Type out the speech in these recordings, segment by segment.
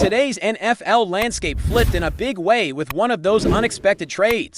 Today's NFL landscape flipped in a big way with one of those unexpected trades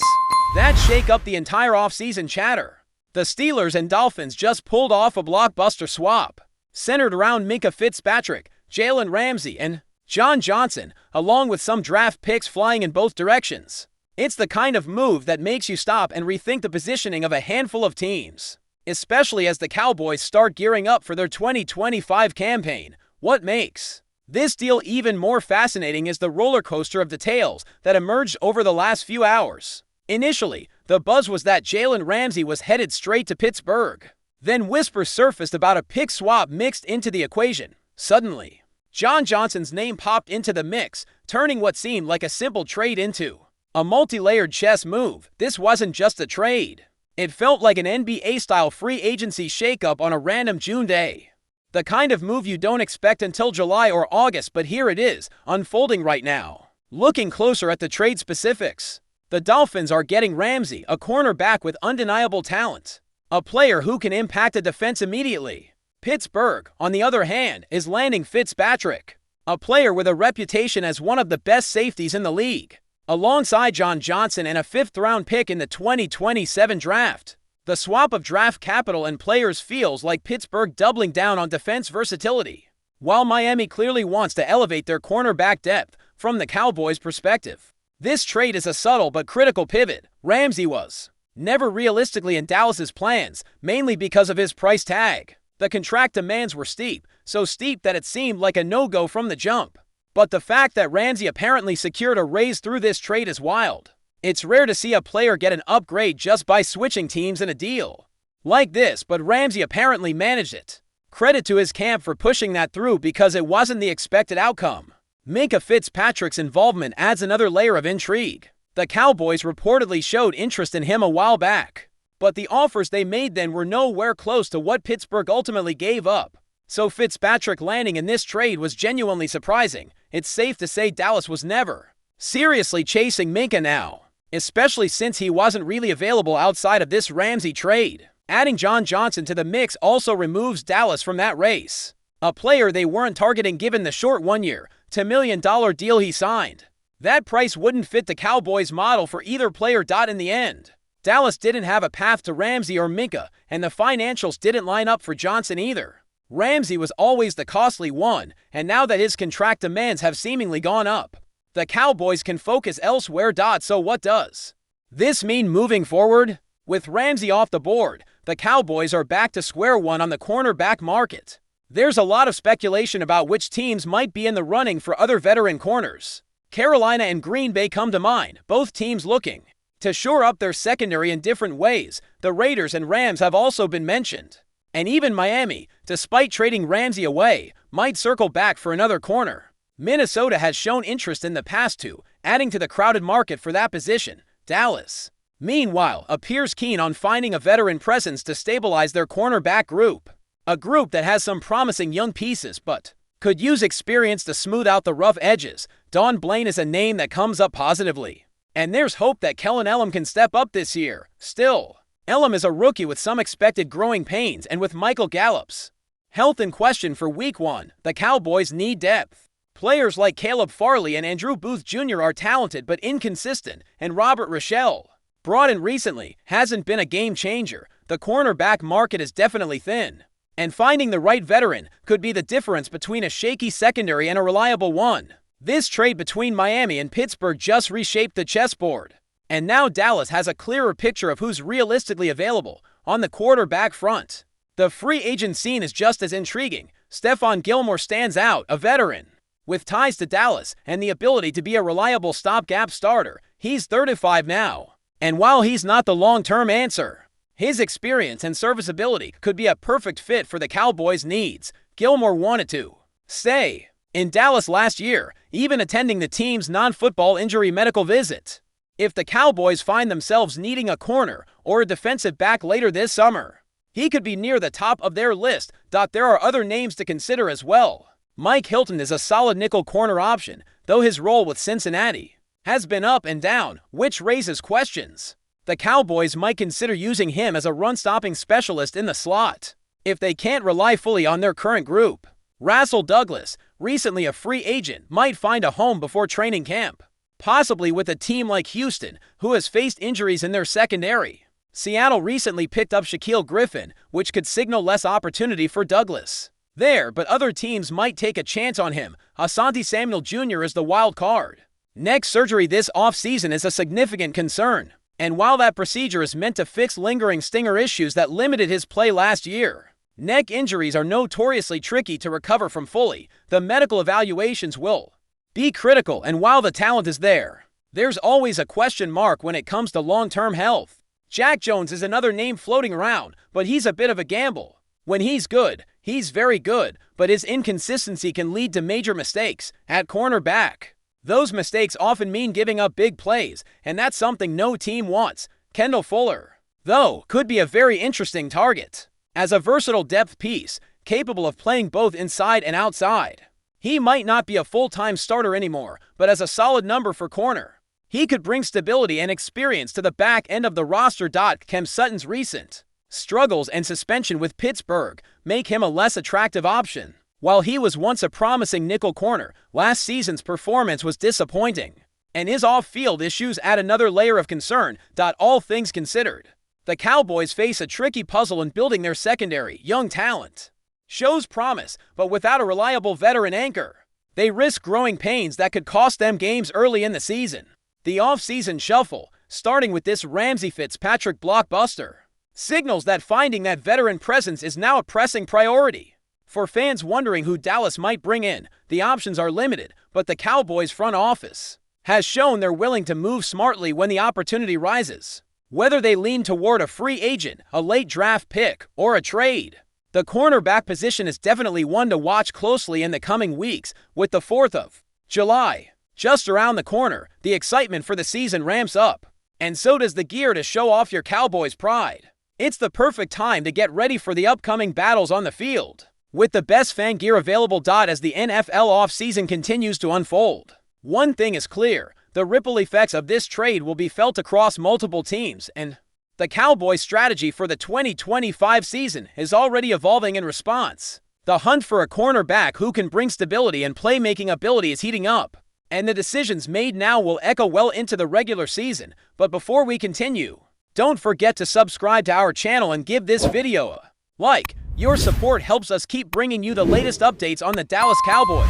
that shake up the entire offseason chatter. The Steelers and Dolphins just pulled off a blockbuster swap, centered around Minkah Fitzpatrick, Jalen Ramsey, and John Johnson, along with some draft picks flying in both directions. It's the kind of move that makes you stop and rethink the positioning of a handful of teams, especially as the Cowboys start gearing up for their 2025 campaign. What makes this deal even more fascinating is the roller coaster of details that emerged over the last few hours. Initially, the buzz was that Jalen Ramsey was headed straight to Pittsburgh. Then whispers surfaced about a pick swap mixed into the equation. Suddenly, John Johnson's name popped into the mix, turning what seemed like a simple trade into a multi-layered chess move. This wasn't just a trade. It felt like an NBA-style free agency shakeup on a random June day. The kind of move you don't expect until July or August, but here it is, unfolding right now. Looking closer at the trade specifics, the Dolphins are getting Ramsey, a cornerback with undeniable talent, a player who can impact a defense immediately. Pittsburgh, on the other hand, is landing Fitzpatrick, a player with a reputation as one of the best safeties in the league, alongside John Johnson and a fifth-round pick in the 2027 draft. The swap of draft capital and players feels like Pittsburgh doubling down on defense versatility, while Miami clearly wants to elevate their cornerback depth. From the Cowboys' perspective, this trade is a subtle but critical pivot. Ramsey was never realistically in Dallas's plans, mainly because of his price tag. The contract demands were steep, so steep that it seemed like a no-go from the jump. But the fact that Ramsey apparently secured a raise through this trade is wild. It's rare to see a player get an upgrade just by switching teams in a deal like this, but Ramsey apparently managed it. Credit to his camp for pushing that through because it wasn't the expected outcome. Minkah Fitzpatrick's involvement adds another layer of intrigue. The Cowboys reportedly showed interest in him a while back, but the offers they made then were nowhere close to what Pittsburgh ultimately gave up. So Fitzpatrick landing in this trade was genuinely surprising. It's safe to say Dallas was never seriously chasing Minkah now, especially since he wasn't really available outside of this Ramsey trade. Adding John Johnson to the mix also removes Dallas from that race, a player they weren't targeting given the short $1-year, $10 million deal he signed. That price wouldn't fit the Cowboys' model for either player. In the end, Dallas didn't have a path to Ramsey or Minkah, and the financials didn't line up for Johnson either. Ramsey was always the costly one, and now that his contract demands have seemingly gone up, the Cowboys can focus elsewhere. So what does this mean moving forward? With Ramsey off the board, the Cowboys are back to square one on the cornerback market. There's a lot of speculation about which teams might be in the running for other veteran corners. Carolina and Green Bay come to mind, both teams looking to shore up their secondary in different ways. The Raiders and Rams have also been mentioned. And even Miami, despite trading Ramsey away, might circle back for another corner. Minnesota has shown interest in the past too, adding to the crowded market for that position. Dallas, meanwhile, appears keen on finding a veteran presence to stabilize their cornerback group. A group that has some promising young pieces but could use experience to smooth out the rough edges. Don Blaine is a name that comes up positively, and there's hope that Kellen Elam can step up this year. Still, Elam is a rookie with some expected growing pains, and with Michael Gallup's health in question for Week 1, the Cowboys need depth. Players like Caleb Farley and Andrew Booth Jr. are talented but inconsistent, and Robert Rochelle, brought in recently, hasn't been a game changer. The cornerback market is definitely thin, and finding the right veteran could be the difference between a shaky secondary and a reliable one. This trade between Miami and Pittsburgh just reshaped the chessboard, and now Dallas has a clearer picture of who's realistically available on the quarterback front. The free agent scene is just as intriguing. Stephon Gilmore stands out, a veteran with ties to Dallas and the ability to be a reliable stopgap starter. He's 35 now, and while he's not the long-term answer, his experience and serviceability could be a perfect fit for the Cowboys' needs. Gilmore wanted to stay in Dallas last year, even attending the team's non-football injury medical visit. If the Cowboys find themselves needing a corner or a defensive back later this summer, he could be near the top of their list. There are other names to consider as well. Mike Hilton is a solid nickel corner option, though his role with Cincinnati has been up and down, which raises questions. The Cowboys might consider using him as a run-stopping specialist in the slot if they can't rely fully on their current group. Rasul Douglas, recently a free agent, might find a home before training camp, possibly with a team like Houston, who has faced injuries in their secondary. Seattle recently picked up Shaquille Griffin, which could signal less opportunity for Douglas there, but other teams might take a chance on him. Asante Samuel Jr. is the wild card. Neck surgery this offseason is a significant concern, and while that procedure is meant to fix lingering stinger issues that limited his play last year, neck injuries are notoriously tricky to recover from fully. The medical evaluations will be critical, and while the talent is there, there's always a question mark when it comes to long-term health. Jack Jones is another name floating around, but he's a bit of a gamble. When he's good, he's very good, but his inconsistency can lead to major mistakes at cornerback. Those mistakes often mean giving up big plays, and that's something no team wants. Kendall Fuller, though, could be a very interesting target. As a versatile depth piece, capable of playing both inside and outside, he might not be a full-time starter anymore, but as a solid number for corner, he could bring stability and experience to the back end of the roster. Cam Sutton's recent struggles and suspension with Pittsburgh make him a less attractive option. While he was once a promising nickel corner, last season's performance was disappointing, and his off-field issues add another layer of concern. All things considered, the Cowboys face a tricky puzzle in building their secondary. Young talent shows promise, but without a reliable veteran anchor, they risk growing pains that could cost them games early in the season. The off-season shuffle, starting with this Ramsey Fitzpatrick blockbuster, signals that finding that veteran presence is now a pressing priority. For fans wondering who Dallas might bring in, the options are limited, but the Cowboys front office has shown they're willing to move smartly when the opportunity rises. Whether they lean toward a free agent, a late draft pick, or a trade, the cornerback position is definitely one to watch closely in the coming weeks. With the 4th of July just around the corner, the excitement for the season ramps up, and so does the gear to show off your Cowboys pride. It's the perfect time to get ready for the upcoming battles on the field, with the best fan gear available. As the NFL offseason continues to unfold, one thing is clear: the ripple effects of this trade will be felt across multiple teams, and the Cowboys' strategy for the 2025 season is already evolving in response. The hunt for a cornerback who can bring stability and playmaking ability is heating up, and the decisions made now will echo well into the regular season. But before we continue, don't forget to subscribe to our channel and give this video a like. Your support helps us keep bringing you the latest updates on the Dallas Cowboys.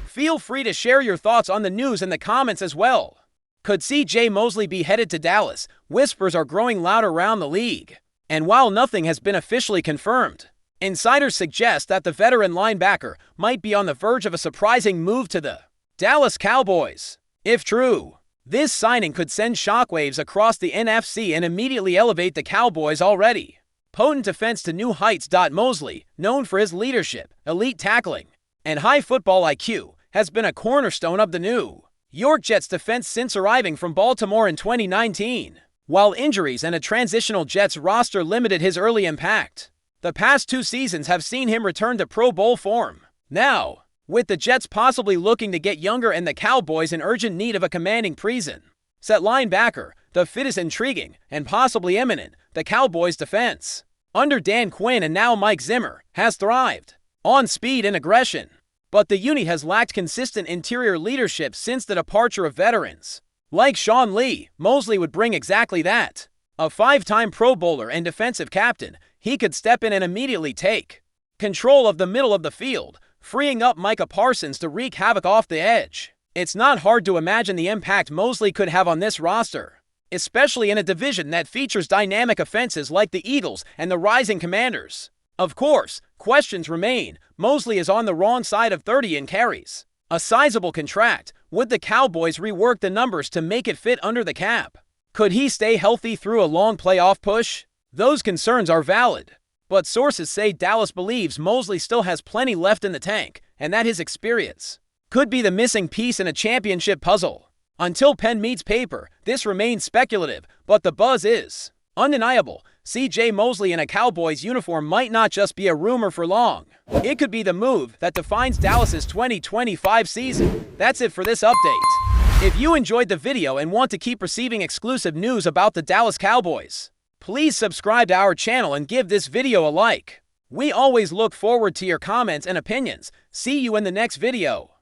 Feel free to share your thoughts on the news in the comments as well. Could C.J. Mosley be headed to Dallas? Whispers are growing loud around the league, and while nothing has been officially confirmed, insiders suggest that the veteran linebacker might be on the verge of a surprising move to the Dallas Cowboys. If true, this signing could send shockwaves across the NFC and immediately elevate the Cowboys' already potent defense to new heights. Mosley, known for his leadership, elite tackling, and high football IQ, has been a cornerstone of the New York Jets defense since arriving from Baltimore in 2019. While injuries and a transitional Jets roster limited his early impact, the past 2 seasons have seen him return to Pro Bowl form. Now, with the Jets possibly looking to get younger and the Cowboys in urgent need of a commanding presence at linebacker, the fit is intriguing and possibly imminent. The Cowboys' defense, under Dan Quinn and now Mike Zimmer, has thrived on speed and aggression, but the unit has lacked consistent interior leadership since the departure of veterans like Sean Lee. Mosley would bring exactly that. A 5-time Pro Bowler and defensive captain, he could step in and immediately take control of the middle of the field, freeing up Micah Parsons to wreak havoc off the edge. It's not hard to imagine the impact Mosley could have on this roster, especially in a division that features dynamic offenses like the Eagles and the rising Commanders. Of course, questions remain. Mosley is on the wrong side of 30 in carries, a sizable contract. Would the Cowboys rework the numbers to make it fit under the cap? Could he stay healthy through a long playoff push? Those concerns are valid, but sources say Dallas believes Mosley still has plenty left in the tank, and that his experience could be the missing piece in a championship puzzle. Until pen meets paper, this remains speculative, but the buzz is undeniable. C.J. Mosley in a Cowboys uniform might not just be a rumor for long. It could be the move that defines Dallas's 2025 season. That's it for this update. If you enjoyed the video and want to keep receiving exclusive news about the Dallas Cowboys, please subscribe to our channel and give this video a like. We always look forward to your comments and opinions. See you in the next video.